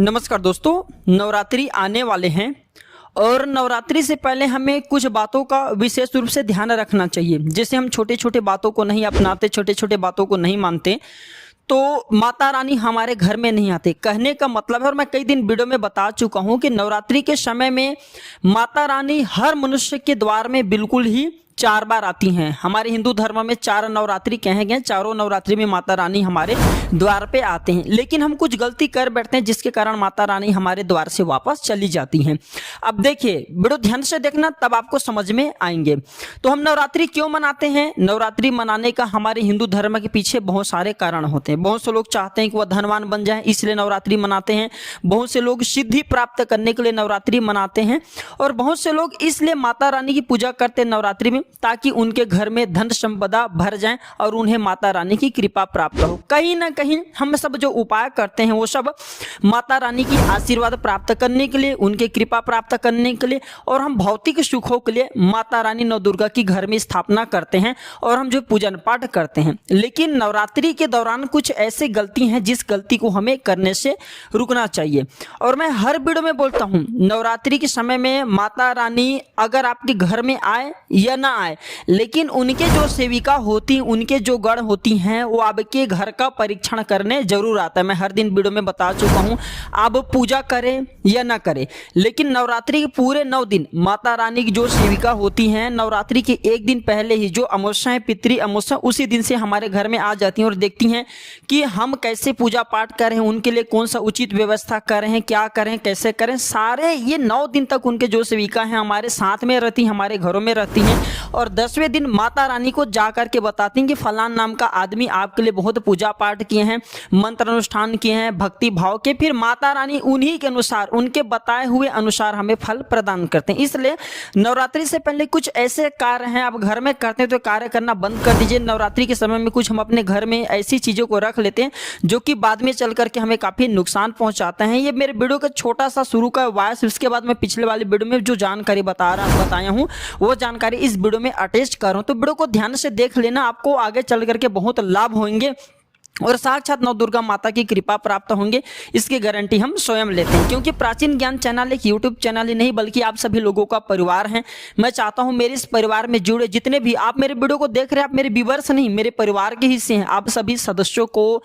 नमस्कार दोस्तों, नवरात्रि आने वाले हैं और नवरात्रि से पहले हमें कुछ बातों का विशेष रूप से ध्यान रखना चाहिए। जैसे हम छोटे छोटे बातों को नहीं अपनाते, छोटे छोटे बातों को नहीं मानते तो माता रानी हमारे घर में नहीं आते। कहने का मतलब है, और मैं कई दिन वीडियो में बता चुका हूं कि नवरात्रि के समय में माता रानी हर मनुष्य के द्वार में बिल्कुल ही 4 बार आती हैं। हमारे हिंदू धर्म में 4 नवरात्रि कहे गए, चारों नवरात्रि में माता रानी हमारे द्वार पे आते हैं। लेकिन हम कुछ गलती कर बैठते हैं जिसके कारण माता रानी हमारे द्वार से वापस चली जाती हैं। अब देखिए, वीडियो ध्यान से देखना, तब आपको समझ में आएंगे। तो हम नवरात्रि क्यों मनाते हैं? नवरात्रि मनाने का हमारे हिंदू धर्म के पीछे बहुत सारे कारण होते हैं। बहुत से लोग चाहते हैं कि वह धनवान बन जाए, इसलिए नवरात्रि मनाते हैं। बहुत से लोग सिद्धि प्राप्त करने के लिए नवरात्रि मनाते हैं, और बहुत से लोग इसलिए माता रानी की पूजा करते हैं नवरात्रि में ताकि उनके घर में धन संपदा भर जाए और उन्हें माता रानी की कृपा प्राप्त हो। कहीं ना कहीं हम सब जो उपाय करते हैं वो सब माता रानी की आशीर्वाद प्राप्त करने के लिए, उनके कृपा प्राप्त करने के लिए, और हम भौतिक सुखों के लिए माता रानी नव दुर्गा की घर में स्थापना करते हैं और हम जो पूजन पाठ करते हैं। लेकिन नवरात्रि के दौरान कुछ ऐसी गलती हैं जिस गलती को हमें करने से रुकना चाहिए। और मैं हर वीडियो में बोलता हूं, नवरात्रि के समय में माता रानी अगर आपके घर में आए या ना आए, लेकिन उनके जो सेविका होती, उनके जो गण होती हैं, वो आपके घर का परीक्षण करने जरूर आता है। मैं हर दिन वीडियो में बता चुका हूं, आप पूजा करें या ना करें, लेकिन नवरात्रि के पूरे 9 दिन माता रानी की जो सेविका होती हैं, नवरात्रि के एक दिन पहले ही जो अमावस्या है, पितृ अमावस्या, उसी दिन से हमारे घर में आ जाती हैं और देखती हैं कि हम कैसे पूजा पाठ कर रहे हैं, उनके लिए कौन सा उचित व्यवस्था कर रहे हैं, क्या करें, कैसे करें। सारे ये 9 दिन तक उनके जो सेविका हैं हमारे साथ में रहती हैं, हमारे घरों में रहती हैं, और 10वें दिन माता रानी को जा करके बताती हैं कि फलान नाम का आदमी आपके लिए बहुत पूजा पाठ किए हैं, मंत्र अनुष्ठान किए हैं भक्ति भाव के। फिर माता रानी उन्हीं के अनुसार, उनके बताए हुए अनुसार हमें फल प्रदान करते हैं। इसलिए नवरात्रि से पहले कुछ ऐसे कार्य हैं आप घर में करते हैं तो कार्य करना बंद कर दीजिए। नवरात्रि के समय में कुछ हम अपने घर में ऐसी चीजों को रख लेते हैं जो कि बाद में चल करके हमें काफी नुकसान पहुंचाते हैं। ये मेरे वीडियो का छोटा सा शुरू का वॉइस, इसके बाद मैं पिछले वाले वीडियो में जो जानकारी बताया हूँ वो जानकारी इस वीडियो में अटैच कर रहा हूं। तो वीडियो को ध्यान से देख लेना, आपको आगे चल करके बहुत लाभ होंगे और साक्षात नव दुर्गा माता की कृपा प्राप्त होंगे, इसकी गारंटी हम स्वयं लेते हैं। क्योंकि प्राचीन ज्ञान चैनल एक यूट्यूब चैनल ही नहीं बल्कि आप सभी लोगों का परिवार है। मैं चाहता हूं मेरे इस परिवार में जुड़े जितने भी आप मेरे वीडियो को देख रहे हैं, आप मेरे व्यूअर्स नहीं, मेरे परिवार के हिस्से हैं। आप सभी सदस्यों को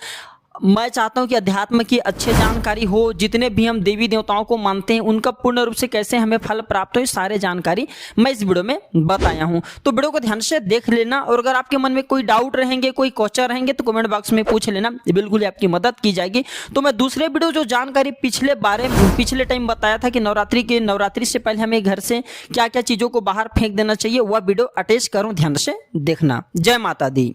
मैं चाहता हूं कि अध्यात्म की अच्छी जानकारी हो, जितने भी हम देवी देवताओं को मानते हैं उनका पूर्ण रूप से कैसे हमें फल प्राप्त हो, सारे जानकारी मैं इस वीडियो में बताया हूं। तो वीडियो को ध्यान से देख लेना, और अगर आपके मन में कोई डाउट रहेंगे, कोई क्वेश्चन रहेंगे तो कमेंट बॉक्स में पूछ लेना, बिल्कुल ही आपकी मदद की जाएगी। तो मैं दूसरे वीडियो जो जानकारी पिछले टाइम बताया था कि नवरात्रि से पहले हमें घर से क्या क्या चीजों को बाहर फेंक देना चाहिए, वह वीडियो अटैच करूं, ध्यान से देखना। जय माता दी।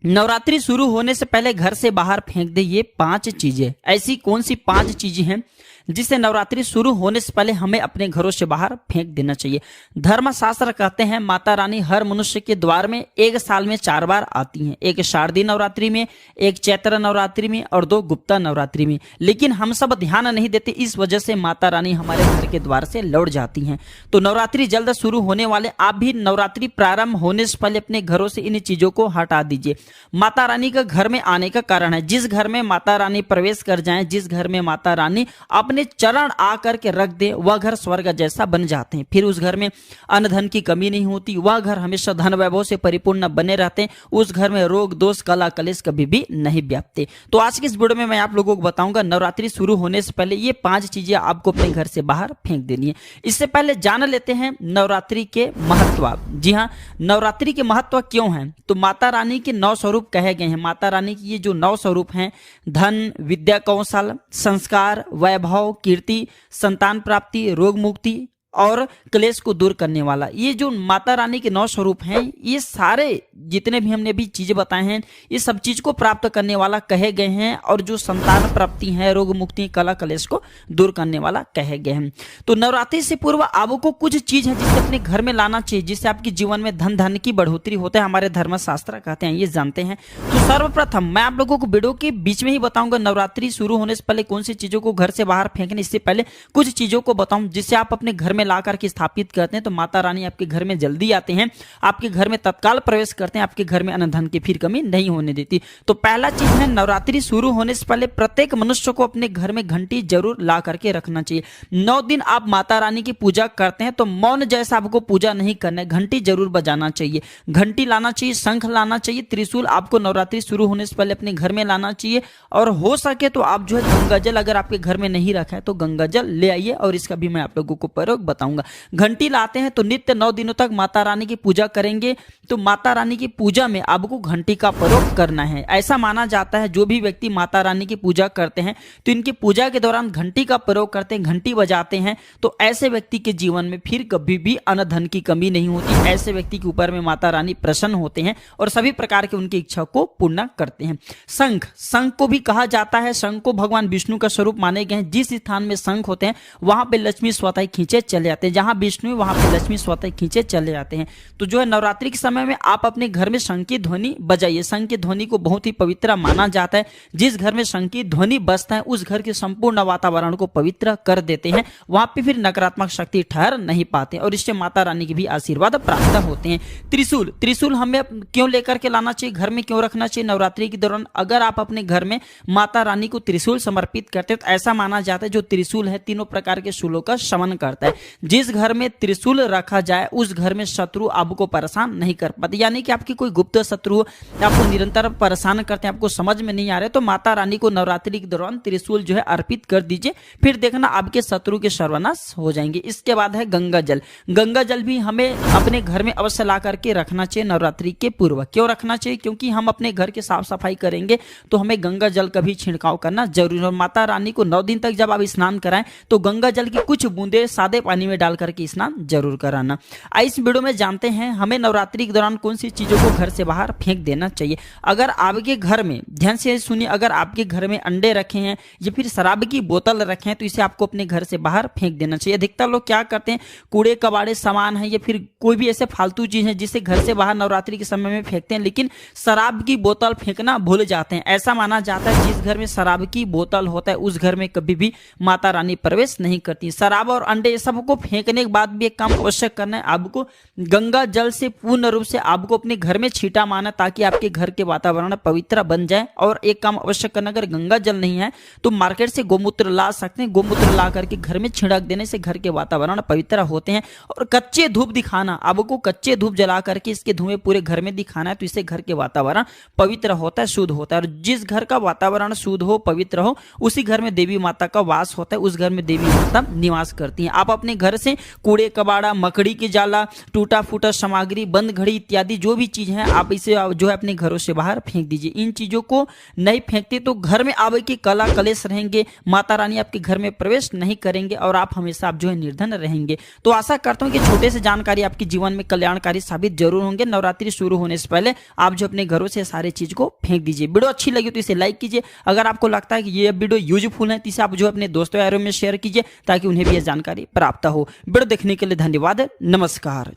नवरात्रि शुरू होने से पहले घर से बाहर फेंक दे ये 5 चीजें। ऐसी कौन सी 5 चीजें हैं जिसे नवरात्रि शुरू होने से पहले हमें अपने घरों से बाहर फेंक देना चाहिए? धर्मशास्त्र कहते हैं माता रानी हर मनुष्य के द्वार में एक साल में 4 बार आती हैं, एक शारदीय नवरात्रि में, एक चैत्र नवरात्रि में और 2 गुप्ता नवरात्रि में। लेकिन हम सब ध्यान नहीं देते, इस वजह से माता रानी हमारे घर के द्वार से लौट जाती हैं। तो नवरात्रि जल्द शुरू होने वाले, आप भी नवरात्रि प्रारंभ होने से पहले अपने घरों से इन चीजों को हटा दीजिए। माता रानी का घर में आने का कारण है, जिस घर में माता रानी प्रवेश कर जाए, जिस घर में माता रानी अपने चरण आकर के रख दे, वह घर स्वर्ग जैसा बन जाते हैं। फिर उस घर में अन्न धन की कमी नहीं होती, वह घर हमेशा धन वैभव से परिपूर्ण बने रहते हैं। उस घर में रोग दोष कला कलेश कभी भी नहीं व्यापते। तो आज की इस वीडियो में मैं आप लोगों को बताऊंगा नवरात्रि शुरू होने से पहले ये 5 चीजें आपको अपने घर से बाहर फेंक देनी है। इससे पहले जान लेते हैं नवरात्रि के महत्व। जी हाँ, नवरात्रि के महत्व क्यों है? तो माता रानी के 9 स्वरूप कहे गए हैं। माता रानी की ये जो 9 स्वरूप हैं, धन, विद्या, कौशल, संस्कार, वैभव, कीर्ति, संतान प्राप्ति, रोग मुक्ति और क्लेश को दूर करने वाला, ये जो माता रानी के 9 स्वरूप हैं, ये सारे जितने भी हमने भी चीजें बताए हैं, ये सब चीज को प्राप्त करने वाला कहे गए हैं। और जो संतान प्राप्ति है, रोग मुक्ति, कला कलेश को दूर करने वाला कहे गए हैं। तो नवरात्रि से पूर्व आपको कुछ चीज है जिसे अपने घर में लाना चाहिए, जिससे आपके जीवन में धन की बढ़ोतरी होता है। हमारे धर्मशास्त्र कहते हैं, ये जानते हैं। तो सर्वप्रथम मैं आप लोगों को वीडियो के बीच में ही बताऊंगा नवरात्रि शुरू होने से पहले कौन सी चीजों को घर से बाहर फेंकने, इससे पहले कुछ चीजों को बताऊं जिससे आप अपने घर में ला करके स्थापित करते हैं तो माता रानी आपके घर में जल्दी आते हैं, आपके घर में तत्काल प्रवेश करते हैं, आपके घर में अन्न धन की फिर कमी नहीं होने देती। तो पहला चीज है, नवरात्रि शुरू होने से पहले प्रत्येक मनुष्य को अपने घर में घंटी जरूर ला करके रखना चाहिए। 9 दिन आप माता रानी की पूजा करते हैं तो मौन जैसा आपको पूजा नहीं करना है, घंटी जरूर बजाना चाहिए, घंटी लाना चाहिए, शंख लाना चाहिए, त्रिशूल आपको नवरात्रि शुरू होने से पहले अपने घर में लाना चाहिए। और हो सके तो आप जो है गंगा जल अगर आपके घर में नहीं रखा है तो गंगा जल ले आइए, और इसका भी मैं आप लोगों को प्रयोग बताऊंगा। घंटी लाते हैं तो नित्य 9 दिनों तक माता रानी की पूजा करेंगे। तो माता रानी की पूजा में आपको घंटी का प्रयोग करना है। ऐसा माना जाता है जो भी व्यक्ति माता रानी की पूजा करते हैं तो इनकी पूजा के दौरान घंटी का प्रयोग करते हैं, घंटी बजाते हैं, तो ऐसे व्यक्ति के जीवन में फिर कभी भी अन्न धन की कमी नहीं होती। ऐसे व्यक्ति के ऊपर में माता रानी प्रसन्न होते हैं और सभी प्रकार के उनकी इच्छा को पूर्ण करते हैं। शंख, शंख को भी कहा जाता है, शंख को भगवान विष्णु का स्वरूप माने गए हैं। जिस स्थान में शंख होते हैं वहां पे लक्ष्मी स्वतः खींचे चले आते हैं, जहां विष्णु वहां पे लक्ष्मी स्वतः खींचे चले आते हैं। तो जो है नवरात्रि के समय में आप अपने घर में शंख की ध्वनि बजाइए। शंख की ध्वनि को बहुत ही पवित्र माना जाता है। जिस घर में शंख की ध्वनि बजता है उस घर के संपूर्ण वातावरण को पवित्र कर देते हैं, वहां पे फिर नकारात्मक शक्ति ठहर नहीं पाते और इससे माता रानी के भी आशीर्वाद प्राप्त होते हैं। त्रिशूल, त्रिशूल हमें क्यों लेकर के लाना चाहिए, घर में क्यों रखना चाहिए नवरात्रि के दौरान? अगर आप अपने घर में माता रानी को त्रिशूल समर्पित करते हैं तो ऐसा माना जाता है जो त्रिशूल है तीनों प्रकार के शूलों का शमन करता है। जिस घर में त्रिशूल रखा जाए उस घर में शत्रु आपको परेशान नहीं कर पाते, यानी कि आपकी कोई गुप्त शत्रु आपको निरंतर परेशान करते हैं, आपको समझ में नहीं आ रहे तो माता रानी को नवरात्रि के दौरान त्रिशूल जो है अर्पित कर दीजिए, फिर देखना आपके शत्रु के सर्वनाश हो जाएंगे। इसके बाद है गंगा जल। गंगा जल भी हमें अपने घर में अवश्य ला करके रखना चाहिए नवरात्रि के पूर्व। क्यों रखना चाहिए? क्योंकि हम अपने घर की साफ सफाई करेंगे तो हमें गंगा जल का भी छिड़काव करना जरूरी है। और माता रानी को 9 दिन तक जब आप स्नान कराएं तो गंगा जल की कुछ बूंदे सादे पानी में डाल करके स्नान जरूर कराना। इस वीडियो में जानते हैं हमें नवरात्रि के दौरान कौन सी चीजों को घर से बाहर फेंक देना चाहिए। अगर आपके घर में, ध्यान से सुनिए, अगर आपके घर में अंडे रखे हैं या फिर शराब की बोतल रखे हैं तो इसे आपको अपने घर से बाहर फेंक देना चाहिए। अधिकतर लोग क्या करते हैं, कूड़े कबाड़े सामान है या फिर कोई भी ऐसे फालतू चीज है जिसे घर से बाहर नवरात्रि के समय में फेंकते हैं, लेकिन शराब की बोतल फेंकना भूल जाते हैं। ऐसा माना जाता है जिस घर में शराब की बोतल होता है उस घर में कभी भी माता रानी प्रवेश नहीं करती। शराब और अंडे सबको फेंकने के बाद भी एक काम अवश्य करना है, आपको गंगा जल से पूर्ण रूप से आपको अपने घर में छींटा मारना ताकि आपके घर के वातावरण पवित्र बन जाए। और एक काम अवश्य करना, अगर गंगा जल नहीं है तो मार्केट से गोमूत्र ला सकते हैं, गोमूत्र ला करके घर में छिड़क देने से घर के वातावरण पवित्र होते हैं। और कच्चे धूप दिखाना, आपको कच्चे धूप जला करके इसके धुएं पूरे घर में दिखाना है तो इससे घर के वातावरण पवित्र होता है, शुद्ध होता है। और जिस घर का वातावरण शुद्ध हो, पवित्र हो, उसी घर में देवी माता का वास होता है, उस घर में देवी माता निवास करती हैं। आप अपने घर से कूड़े कबाड़ा, मकड़ी की जाला, टूटा फूटा सामग्री, बंद घड़ी इत्यादि जो भी चीज है आप इसे जो है अपने घरों से बाहर फेंक दीजिए। इन चीजों को नहीं फेंकते तो घर में आपके कला कलेश रहेंगे, माता रानी आपके घर में प्रवेश नहीं करेंगे और आप हमेशा आप जो है निर्धन रहेंगे। तो आशा करता हूं कि छोटे से जानकारी आपके जीवन में कल्याणकारी साबित जरूर होंगे। नवरात्रि शुरू होने से पहले आप जो अपने घरों से सारे चीज को फेंक दीजिए। वीडियो अच्छी लगी तो इसे लाइक कीजिए। अगर आपको लगता है कि ये वीडियो यूजफुल है तो इसे आप जो अपने दोस्तों यारों में शेयर कीजिए ताकि उन्हें भी यह जानकारी प्राप्त हो। वीडियो देखने के लिए धन्यवाद। नमस्कार।